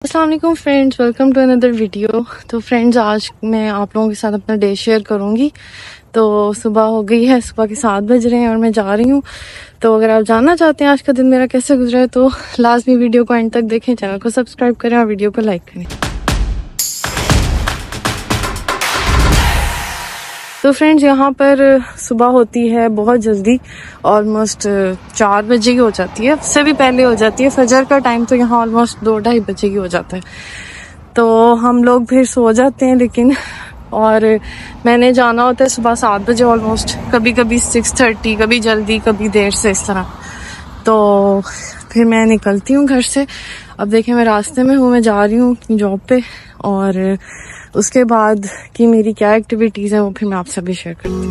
अस्सलाम वालेकुम friends, welcome to another video. तो फ्रेंड्स, आज मैं आप लोगों के साथ अपना डे शेयर करूंगी। तो सुबह हो गई है, सुबह के 7 बज रहे हैं और मैं जा रही हूँ। तो अगर आप जानना चाहते हैं आज का दिन मेरा कैसे गुजरा है तो लाजमी वीडियो को एंड तक देखें, चैनल को सब्सक्राइब करें और वीडियो को लाइक करें। तो फ्रेंड्स, यहाँ पर सुबह होती है बहुत जल्दी, ऑलमोस्ट 4 बजे की हो जाती है, उससे भी पहले हो जाती है। फजर का टाइम तो यहाँ ऑलमोस्ट 2-2:30 बजे की हो जाता है। तो हम लोग फिर सो जाते हैं, लेकिन और मैंने जाना होता है सुबह 7 बजे ऑलमोस्ट, कभी कभी 6:30, कभी जल्दी कभी देर से, इस तरह। तो फिर मैं निकलती हूँ घर से। अब देखें, मैं रास्ते में हूँ, मैं जा रही हूँ जॉब पे, और उसके बाद की मेरी क्या एक्टिविटीज है वो फिर मैं आपसे भी शेयर करती हूँ।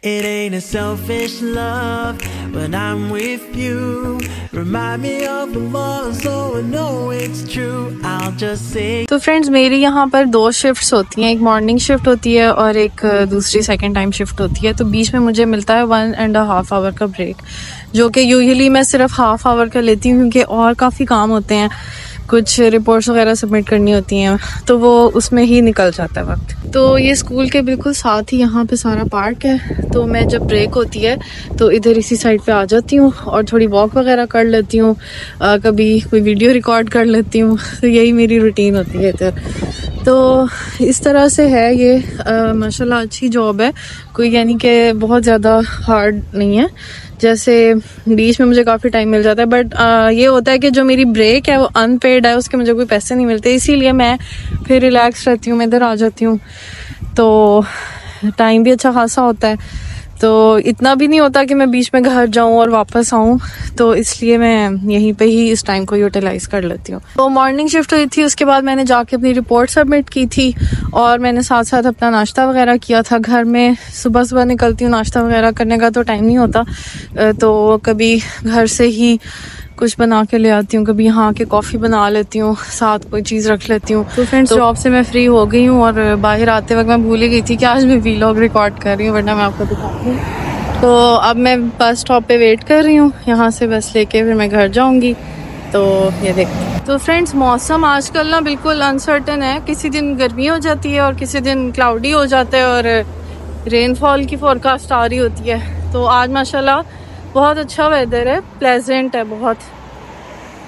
It ain't a selfish love when I'm with you. Remind me of the love so I know it's true. I'll just say. तो फ्रेंड्स, मेरी यहाँ पर 2 शिफ्ट्स होती हैं, एक मॉर्निंग शिफ्ट होती है और एक दूसरी सेकंड टाइम शिफ्ट होती है। तो बीच में मुझे मिलता है 1.5 आवर का ब्रेक, जो कि यूजुअली मैं सिर्फ हाफ आवर का लेती हूँ, क्योंकि और काफ़ी काम होते हैं, कुछ रिपोर्ट्स वगैरह सबमिट करनी होती हैं, तो वो उसमें ही निकल जाता है वक्त। तो ये स्कूल के बिल्कुल साथ ही यहाँ पे सारा पार्क है। तो मैं जब ब्रेक होती है तो इधर इसी साइड पे आ जाती हूँ और थोड़ी वॉक वगैरह कर लेती हूँ, कभी कोई वीडियो रिकॉर्ड कर लेती हूँ। तो यही मेरी रूटीन होती है इधर। तो इस तरह से है ये, माशाल्लाह अच्छी जॉब है, कोई यानी कि बहुत ज़्यादा हार्ड नहीं है। जैसे बीच में मुझे काफ़ी टाइम मिल जाता है, बट ये होता है कि जो मेरी ब्रेक है वो अनपेड है, उसके मुझे कोई पैसे नहीं मिलते, इसीलिए मैं फिर रिलैक्स रहती हूँ, मैं इधर आ जाती हूँ। तो टाइम भी अच्छा खासा होता है, तो इतना भी नहीं होता कि मैं बीच में घर जाऊं और वापस आऊं, तो इसलिए मैं यहीं पे ही इस टाइम को यूटिलाइज कर लेती हूँ। तो मॉर्निंग शिफ्ट हुई थी, उसके बाद मैंने जाके अपनी रिपोर्ट सबमिट की थी और मैंने साथ साथ अपना नाश्ता वगैरह किया था। घर में सुबह सुबह निकलती हूँ, नाश्ता वगैरह करने का तो टाइम नहीं होता, तो कभी घर से ही कुछ बना के ले आती हूँ, कभी यहाँ के कॉफ़ी बना लेती हूँ, साथ कोई चीज़ रख लेती हूँ। तो फ्रेंड्स, जॉब से मैं फ्री हो गई हूँ और बाहर आते वक्त मैं भूल ही गई थी कि आज मैं वीलॉग रिकॉर्ड कर रही हूँ, वरना मैं आपको दिखाती हूँ। तो अब मैं बस स्टॉप पे वेट कर रही हूँ, यहाँ से बस लेके फिर मैं घर जाऊँगी। तो ये देखते। तो फ्रेंड्स, मौसम आजकल ना बिल्कुल अनसर्टन है, किसी दिन गर्मी हो जाती है और किसी दिन क्लाउडी हो जाता है और रेनफॉल की फोरकास्ट आ रही होती है। तो आज माशाल्लाह बहुत अच्छा वेदर है, प्लेजेंट है बहुत।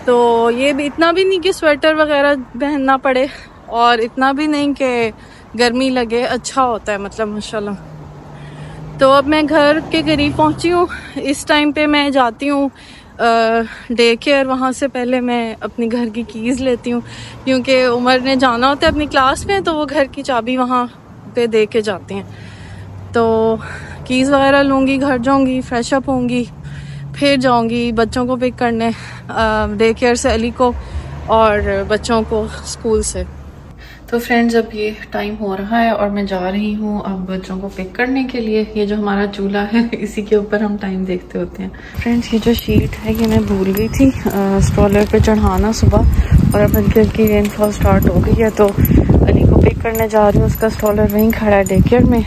तो ये भी इतना भी नहीं कि स्वेटर वगैरह पहनना पड़े और इतना भी नहीं कि गर्मी लगे, अच्छा होता है मतलब माशाल्लाह। तो अब मैं घर के करीब पहुंची हूँ। इस टाइम पे मैं जाती हूँ डे केयर, वहाँ से पहले मैं अपनी घर की कीज़ लेती हूँ, क्योंकि उमर ने जाना होता है अपनी क्लास में, तो वो घर की चाबी वहाँ पे दे के जाते हैं। तो कीज़ वगैरह लूँगी, घर जाऊँगी, फ्रेश अप होंगी, फिर जाऊँगी बच्चों को पिक करने डे केयर से, अली को, और बच्चों को स्कूल से। तो फ्रेंड्स, अब ये टाइम हो रहा है और मैं जा रही हूँ अब बच्चों को पिक करने के लिए। ये जो हमारा चूल्हा है इसी के ऊपर हम टाइम देखते होते हैं। फ्रेंड्स, ये जो शीट है ये मैं भूल गई थी स्ट्रॉलर पे चढ़ाना सुबह, और अब हल्की हल्की रेनफॉल स्टार्ट हो गई है, तो अली को पिक करने जा रही हूँ। उसका स्ट्रॉलर वहीं खड़ा है डे केयर में,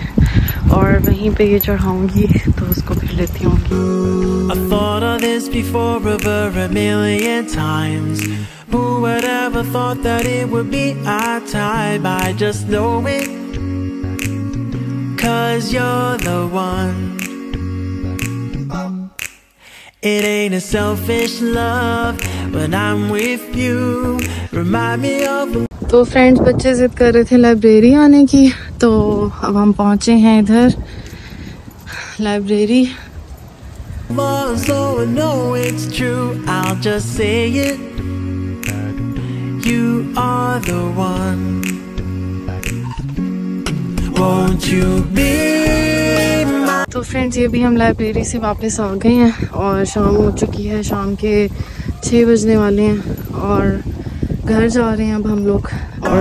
और वहीं पे ये चढ़ाऊंगी, तो उसको फिर लेती हूँ। I thought of this before over a million times. Who would ever thought that it would be our time? I just know it, 'cause you're the one. It ain't a selfish love when I'm with you. Remind me of. तो friends, बच्चे जिद कर रहे थे library आने की, तो अब हम पहुंचे हैं इधर library. So I know it's true. I'll just say it. You are the one. Won't you be my... तो फ्रेंड्स, ये भी हम लाइब्रेरी से वापस आ गए हैं और शाम हो चुकी है, शाम के 6 बजने वाले हैं और घर जा रहे हैं अब हम लोग। और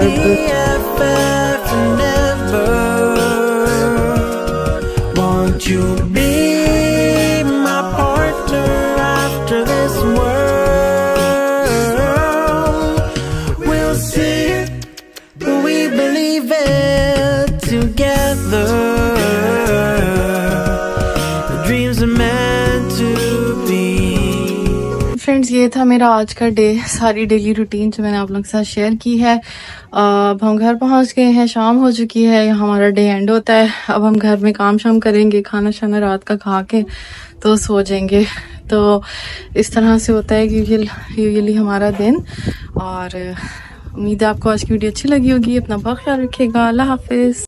Won't you be my partner after this world? We'll see it, but we believe it together. The dreams are meant to be. Friends, ये था मेरा आज का डे, सारी डेली रूटीन जो मैंने आप लोगों के साथ शेयर की है। अब हम घर पहुंच गए हैं, शाम हो चुकी है, हमारा डे एंड होता है। अब हम घर में काम शाम करेंगे, खाना शाना रात का खा के तो सो जाएंगे। तो इस तरह से होता है यूजुअली हमारा दिन। और उम्मीद है आपको आज की वीडियो अच्छी लगी होगी। अपना बहुत ख्याल रखिएगा। अल्लाह हाफिज़।